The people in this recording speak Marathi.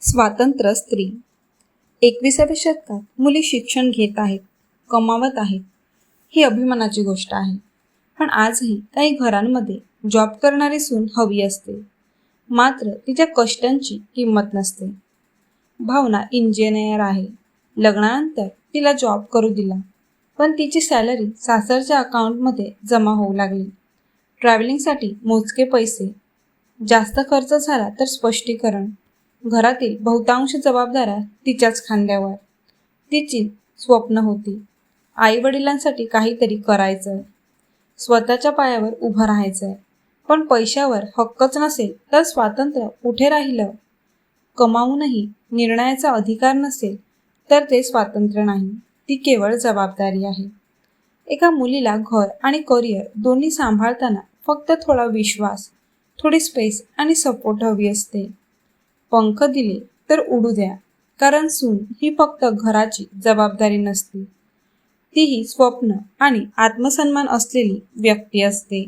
स्वातंत्र्य स्त्री 21व्या शतकात मुली शिक्षण घेत आहेत, कमावत आहेत. ही अभिमानाची गोष्ट आहे. पण आजही काही घरांमध्ये जॉब करणारी सून हवी असते, मात्र तिच्या कष्टांची किंमत नसते. भावना इंजिनियर आहे. लग्नानंतर तिला जॉब करू दिला, पण तिची सॅलरी सासरच्या अकाउंटमध्ये जमा होऊ लागली. ट्रॅव्हलिंगसाठी मोजके पैसे, जास्त खर्च झाला तर स्पष्टीकरण. घरातील बहुतांश जबाबदाऱ्या तिच्याच खांद्यावर. तिची स्वप्न होती, आई वडिलांसाठी काहीतरी करायचंय, स्वतःच्या पायावर उभं राहायचंय. पण पैशावर हक्कच नसेल तर स्वातंत्र्य कुठे राहिलं? कमावूनही निर्णयाचा अधिकार नसेल तर ते स्वातंत्र्य नाही, ती केवळ जबाबदारी आहे. एका मुलीला घर आणि करिअर दोन्ही सांभाळताना फक्त थोडा विश्वास, थोडी स्पेस आणि सपोर्ट हवी असते. पंख दिले तर उडू द्या, कारण सून ही फक्त घराची जबाबदारी नसते, तीही स्वप्न आणि आत्मसन्मान असलेली व्यक्ती असते.